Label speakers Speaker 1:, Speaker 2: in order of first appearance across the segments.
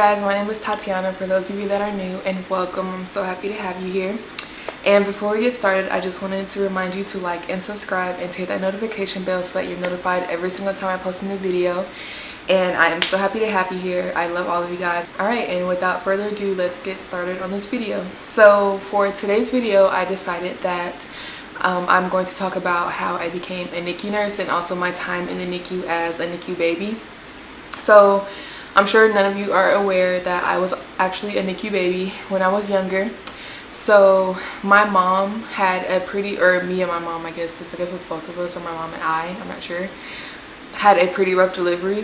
Speaker 1: guys, my name is Tatiana for those of you that are new, and welcome. I'm so happy to have you here. And before we get started, I just wanted to remind you to like and subscribe and hit that notification bell so that you're notified every single time I post a new video. And I am so happy to have you here. I love all of you guys. Alright, and without further ado, let's get started on this video. So for today's video, I decided that I'm going to talk about how I became a NICU nurse and also my time in the NICU as a NICU baby. So I'm sure none of you are aware that I was actually a NICU baby when I was younger. So my mom had a pretty, or me and my mom, I guess it's both of us, or my mom and I'm not sure, had a pretty rough delivery.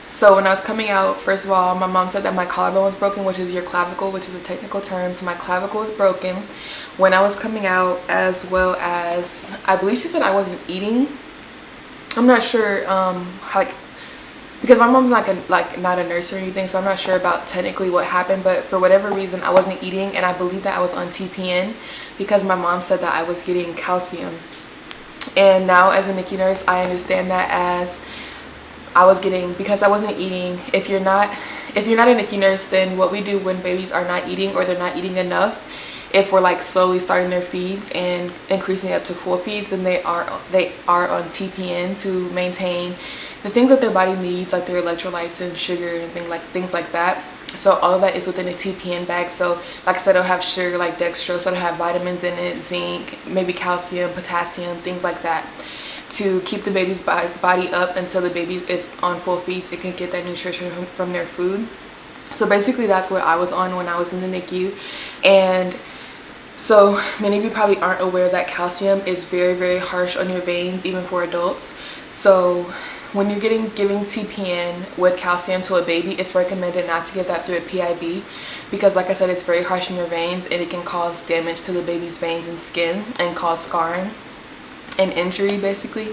Speaker 1: So when I was coming out, first of all, my mom said that my collarbone was broken, which is your clavicle, which is a technical term. So my clavicle was broken when I was coming out, as well as, I believe she said I wasn't eating. I'm not sure, because my mom's not a nurse or anything, so I'm not sure about technically what happened, but for whatever reason I wasn't eating, and I believe that I was on TPN because my mom said that I was getting calcium. And now as a NICU nurse, I understand that as I was getting, because I wasn't eating. If you're not a NICU nurse, then what we do when babies are not eating or they're not eating enough, if we're like slowly starting their feeds and increasing up to full feeds, then they are on TPN to maintain the things that their body needs, like their electrolytes and sugar and things like that. So all of that is within a TPN bag. So like I said, it'll have sugar like dextrose, so it'll have vitamins in it, zinc, maybe calcium, potassium, things like that, to keep the baby's body up until the baby is on full feeds. It can get that nutrition from their food. So basically that's what I was on when I was in the NICU. And so many of you probably aren't aware that calcium is very, very harsh on your veins, even for adults. So when you're giving TPN with calcium to a baby, it's recommended not to give that through a PIB, because like I said, it's very harsh on your veins and it can cause damage to the baby's veins and skin and cause scarring and injury basically.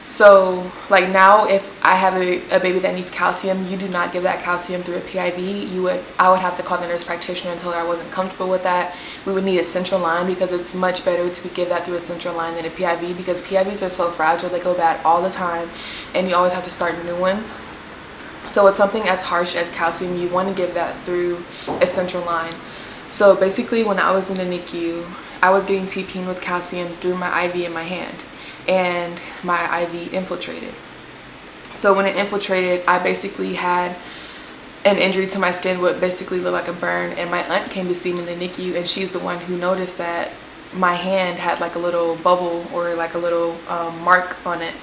Speaker 1: So like now, if I have a baby that needs calcium, you do not give that calcium through a PIB. I would have to call the nurse practitioner and tell her I wasn't comfortable with that. We would need a central line, because it's much better to give that through a central line than a PIB, because PIBs are so fragile, they go bad all the time and you always have to start new ones. So with something as harsh as calcium, you want to give that through a central line. So basically when I was in the NICU, I was getting TPN with calcium through my IV in my hand, and my IV infiltrated. So when it infiltrated, I basically had an injury to my skin, what basically looked like a burn, and my aunt came to see me in the NICU, and she's the one who noticed that my hand had like a little bubble or like a little mark on it,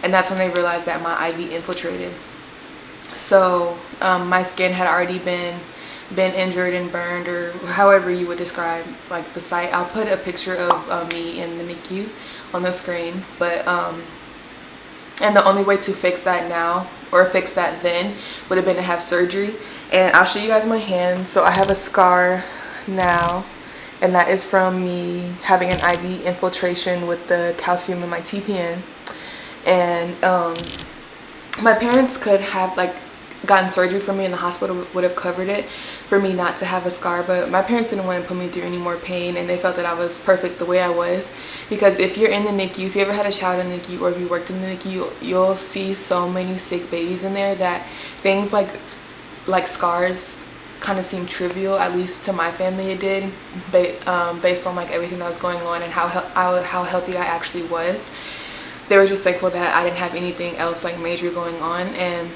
Speaker 1: and that's when they realized that my IV infiltrated. So my skin had already been injured and burned, or however you would describe like the site. I'll put a picture of me in the NICU on the screen, but and the only way to fix that now, or fix that then, would have been to have surgery. And I'll show you guys my hand. So I have a scar now, and that is from me having an IV infiltration with the calcium in my TPN. And my parents could have like gotten surgery for me, and the hospital would have covered it for me not to have a scar, but my parents didn't want to put me through any more pain, and they felt that I was perfect the way I was. Because if you're in the NICU, if you ever had a child in the NICU, or if you worked in the NICU, you'll see so many sick babies in there that things like scars kind of seem trivial. At least to my family it did, based on like everything that was going on and how healthy I actually was. They were just thankful that I didn't have anything else like major going on, and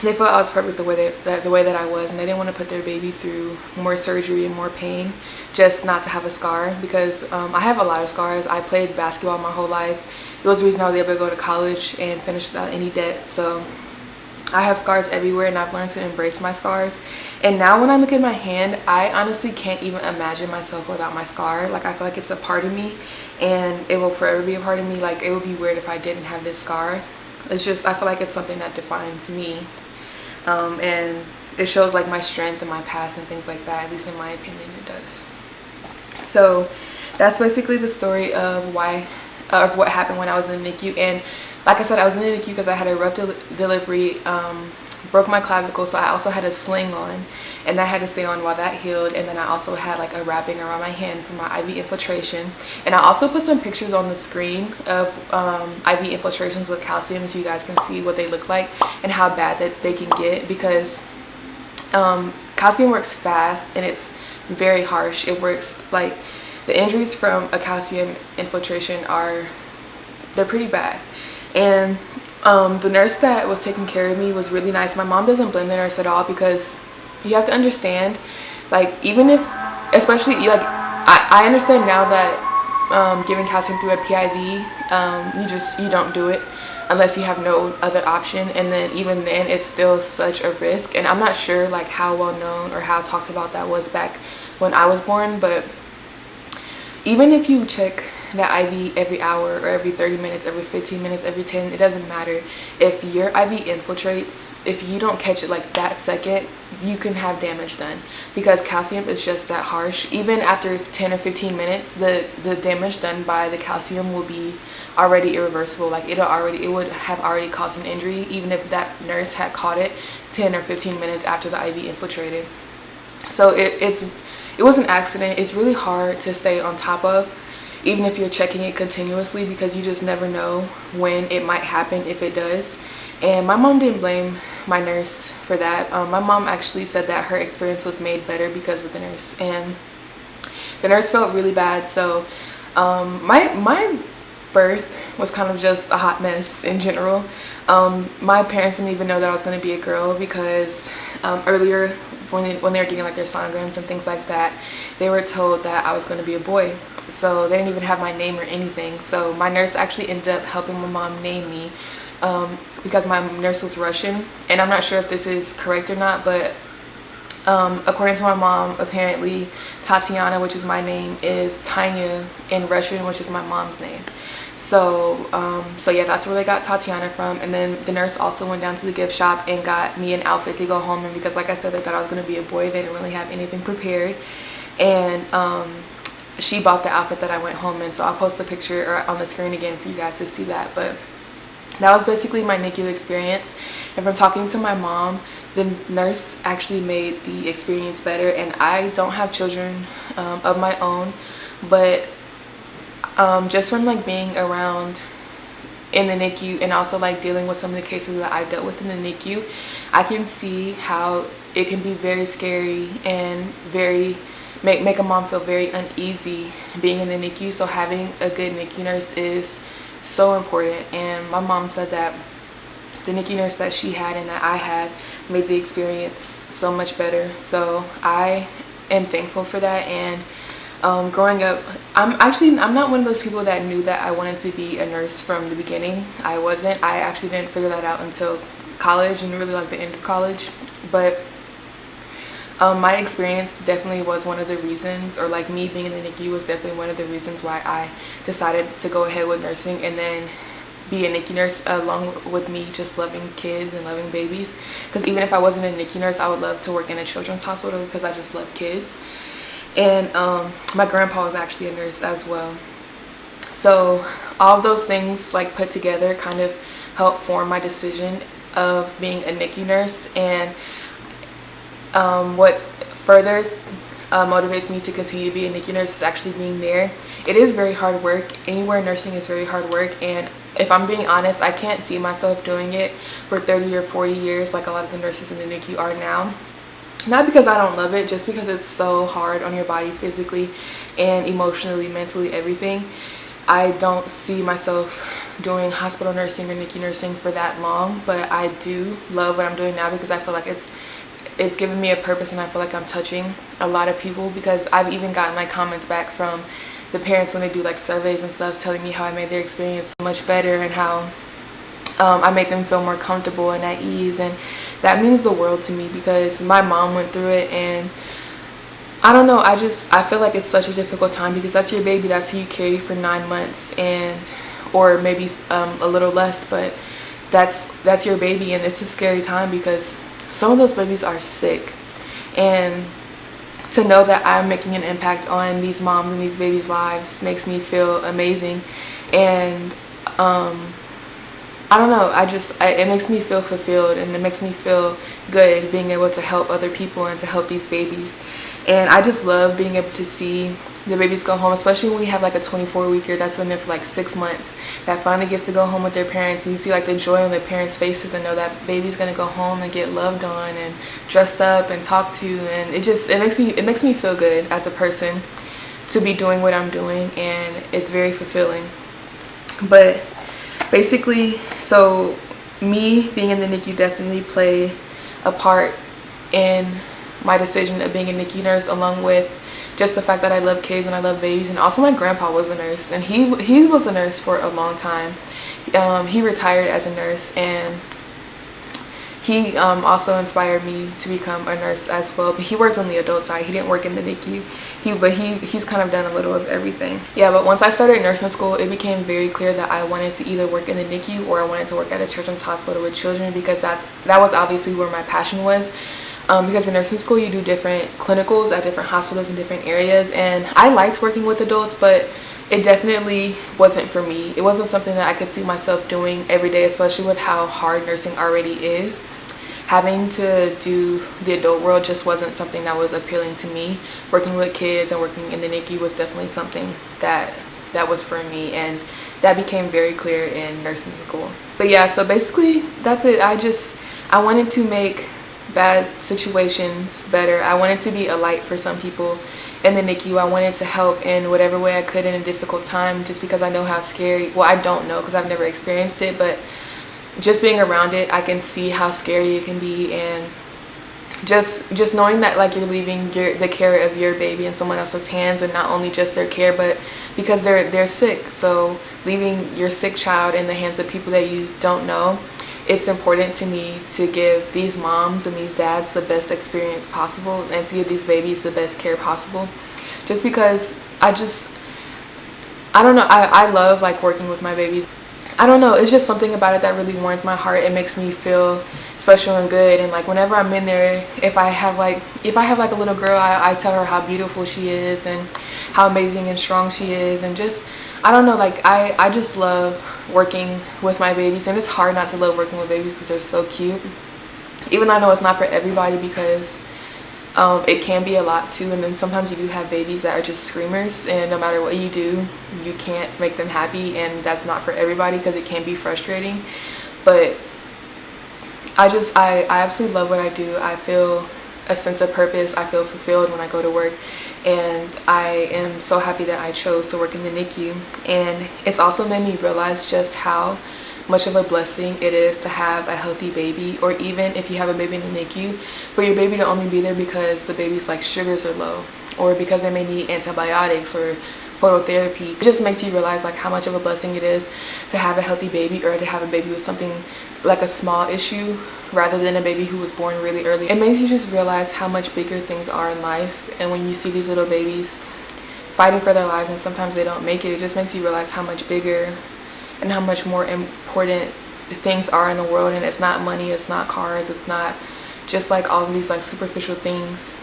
Speaker 1: they felt I was perfect the way that I was, and they didn't want to put their baby through more surgery and more pain just not to have a scar. Because I have a lot of scars. I played basketball my whole life. It was the reason I was able to go to college and finish without any debt. So I have scars everywhere, and I've learned to embrace my scars. And now when I look at my hand, I honestly can't even imagine myself without my scar. Like, I feel like it's a part of me, and it will forever be a part of me. Like, it would be weird if I didn't have this scar. It's just, I feel like it's something that defines me. And it shows like my strength and my past and things like that. At least in my opinion, it does. So that's basically the story of what happened when I was in the NICU. And like I said, I was in the NICU because I had a rough delivery, broke my clavicle, so I also had a sling on, and that had to stay on while that healed. And then I also had like a wrapping around my hand for my IV infiltration. And I also put some pictures on the screen of IV infiltrations with calcium, so you guys can see what they look like and how bad that they can get. Because Calcium works fast and it's very harsh. It works like the injuries from a calcium infiltration they're pretty bad. And the nurse that was taking care of me was really nice. My mom doesn't blame the nurse at all, because you have to understand, like, even if, especially like I understand now that giving calcium through a PIV, you don't do it unless you have no other option, and then even then it's still such a risk. And I'm not sure like how well known or how talked about that was back when I was born, but even if you check that IV every hour or every 30 minutes, every 15 minutes, every 10, it doesn't matter. If your IV infiltrates, if you don't catch it like that second, you can have damage done, because calcium is just that harsh. Even after 10 or 15 minutes, the damage done by the calcium will be already irreversible. Like it would have already caused an injury, even if that nurse had caught it 10 or 15 minutes after the IV infiltrated. So it was an accident. It's really hard to stay on top of, even if you're checking it continuously, because you just never know when it might happen, if it does. And my mom didn't blame my nurse for that. My mom actually said that her experience was made better because of the nurse, and the nurse felt really bad. So my birth was kind of just a hot mess in general. My parents didn't even know that I was going to be a girl, because earlier when they were getting like their sonograms and things like that, they were told that I was going to be a boy. So they didn't even have my name or anything. So my nurse actually ended up helping my mom name me, because my nurse was Russian, and I'm not sure if this is correct or not, but according to my mom, apparently Tatiana, which is my name, is Tanya in Russian, which is my mom's name. So yeah, that's where they got Tatiana from. And then the nurse also went down to the gift shop and got me an outfit to go home in, because like I said, they thought I was going to be a boy. They didn't really have anything prepared. And she bought the outfit that I went home in, so I'll post the picture on the screen again for you guys to see that. But that was basically my NICU experience. And from talking to my mom, the nurse actually made the experience better. And I don't have children of my own, but just from like being around in the NICU, and also like dealing with some of the cases that I dealt with in the NICU, I can see how it can be very scary and very make a mom feel very uneasy being in the NICU. So having a good NICU nurse is so important. And my mom said that the NICU nurse that she had and that I had made the experience so much better. So I am thankful for that. And growing up, I'm not one of those people that knew that I wanted to be a nurse from the beginning. I wasn't. I actually didn't figure that out until college, and really like the end of college. But my experience definitely was one of the reasons, or like me being in the NICU was definitely one of the reasons why I decided to go ahead with nursing and then be a NICU nurse, along with me just loving kids and loving babies. Because even if I wasn't a NICU nurse, I would love to work in a children's hospital, because I just love kids. And my grandpa was actually a nurse as well. So all of those things like put together kind of helped form my decision of being a NICU nurse. And what further motivates me to continue to be a NICU nurse is actually being there. It is very hard work. Anywhere nursing is very hard work, and if I'm being honest, I can't see myself doing it for 30 or 40 years like a lot of the nurses in the NICU are now. Not because I don't love it, just because it's so hard on your body physically and emotionally, mentally, everything. I don't see myself doing hospital nursing or NICU nursing for that long, but I do love what I'm doing now, because I feel like it's given me a purpose, and I feel like I'm touching a lot of people. Because I've even gotten like comments back from the parents when they do like surveys and stuff, telling me how I made their experience so much better, and how I made them feel more comfortable and at ease. And that means the world to me, because my mom went through it, and I don't know, I feel like it's such a difficult time, because that's your baby, that's who you carry for 9 months, and or maybe a little less, but that's your baby. And it's a scary time, because some of those babies are sick, and to know that I'm making an impact on these moms and these babies' lives makes me feel amazing. And I don't know, it makes me feel fulfilled, and it makes me feel good being able to help other people and to help these babies. And I just love being able to see the babies go home, especially when we have like a 24-weeker that's been there for like 6 months, that finally gets to go home with their parents, and you see like the joy on their parents' faces and know that baby's gonna go home and get loved on and dressed up and talked to, and it makes me feel good as a person to be doing what I'm doing, and it's very fulfilling. But basically, so me being in the NICU definitely played a part in my decision of being a NICU nurse, along with just the fact that I love kids and I love babies. And also my grandpa was a nurse, and he was a nurse for a long time. He retired as a nurse, and he also inspired me to become a nurse as well. But he worked on the adult side. He didn't work in the NICU. He's kind of done a little of everything. Yeah, but once I started nursing school, it became very clear that I wanted to either work in the NICU or I wanted to work at a children's hospital with children, because that was obviously where my passion was. Because in nursing school you do different clinicals at different hospitals in different areas, and I liked working with adults, but it definitely wasn't for me. It wasn't something that I could see myself doing every day, especially with how hard nursing already is. Having to do the adult world just wasn't something that was appealing to me. Working with kids and working in the NICU was definitely something that was for me, and that became very clear in nursing school. But yeah, so basically that's it. I wanted to make bad situations better. I wanted to be a light for some people in the NICU. I wanted to help in whatever way I could in a difficult time, just because I know how scary, well, I don't know because I've never experienced it, but just being around it, I can see how scary it can be. And just knowing that like you're leaving the care of your baby in someone else's hands, and not only just their care, but because they're sick, so leaving your sick child in the hands of people that you don't know, it's important to me to give these moms and these dads the best experience possible, and to give these babies the best care possible, just because I don't know, I love like working with my babies. I don't know, it's just something about it that really warms my heart. It makes me feel special and good, and like whenever I'm in there, if I have like a little girl, I tell her how beautiful she is and how amazing and strong she is, and just, I don't know, like I just love working with my babies. And it's hard not to love working with babies because they're so cute, even though I know it's not for everybody, because it can be a lot too. And then sometimes you do have babies that are just screamers, and no matter what you do, you can't make them happy, and that's not for everybody because it can be frustrating. But I absolutely love what I do. I feel a sense of purpose. I feel fulfilled when I go to work, and I am so happy that I chose to work in the NICU. And it's also made me realize just how much of a blessing it is to have a healthy baby, or even if you have a baby in the NICU, for your baby to only be there because the baby's like sugars are low, or because they may need antibiotics or phototherapy. It just makes you realize like how much of a blessing it is to have a healthy baby, or to have a baby with something like a small issue, rather than a baby who was born really early. It makes you just realize how much bigger things are in life, and when you see these little babies fighting for their lives and sometimes they don't make it, it just makes you realize how much bigger and how much more important things are in the world. And it's not money, it's not cars, it's not just like all of these like superficial things,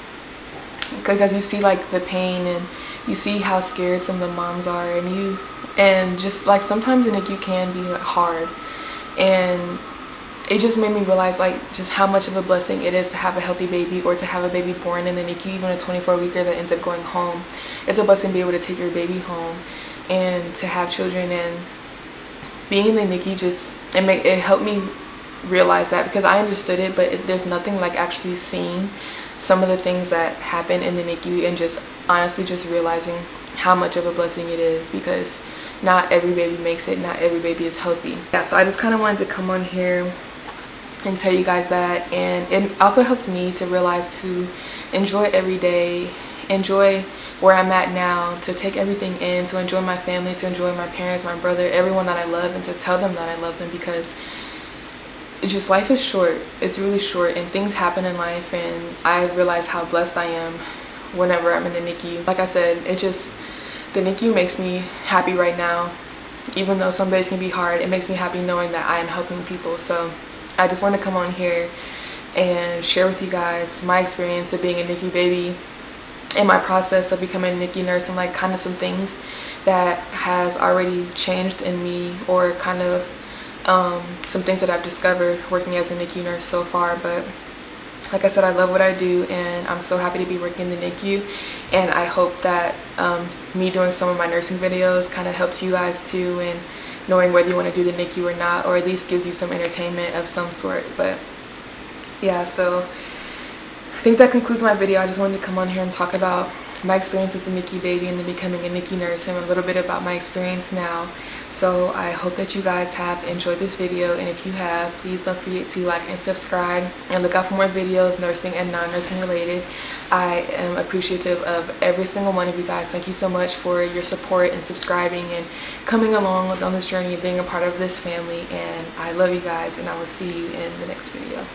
Speaker 1: because you see like the pain, and you see how scared some of the moms are, and just like sometimes the NICU can be hard. And it just made me realize like just how much of a blessing it is to have a healthy baby, or to have a baby born in the NICU, even a 24-weeker that ends up going home. It's a blessing to be able to take your baby home and to have children. And being in the NICU it helped me realize that, because I understood it, but there's nothing like actually seeing some of the things that happen in the NICU, and just honestly just realizing how much of a blessing it is, because not every baby makes it, not every baby is healthy. Yeah, so I just kind of wanted to come on here and tell you guys that. And it also helps me to realize to enjoy every day, enjoy where I'm at now, to take everything in, to enjoy my family, to enjoy my parents, my brother, everyone that I love, and to tell them that I love them, because it's just, life is short. It's really short, and things happen in life, and I realize how blessed I am whenever I'm in the NICU. Like I said, the NICU makes me happy right now. Even though some days can be hard, it makes me happy knowing that I am helping people. So I just want to come on here and share with you guys my experience of being a NICU baby, and my process of becoming a NICU nurse, and like kind of some things that has already changed in me, or kind of some things that I've discovered working as a NICU nurse so far. But Like I said, I love what I do, and I'm so happy to be working in the NICU, and I hope that me doing some of my nursing videos kind of helps you guys too, and knowing whether you want to do the NICU or not, or at least gives you some entertainment of some sort. But yeah, so I think that concludes my video. I just wanted to come on here and talk about my experience as a NICU baby and then becoming a NICU nurse, and a little bit about my experience now. So I hope that you guys have enjoyed this video, and if you have, please don't forget to like and subscribe and look out for more videos, nursing and non-nursing related. I am appreciative of every single one of you guys. Thank you so much for your support and subscribing and coming along on this journey and being a part of this family, and I love you guys, and I will see you in the next video.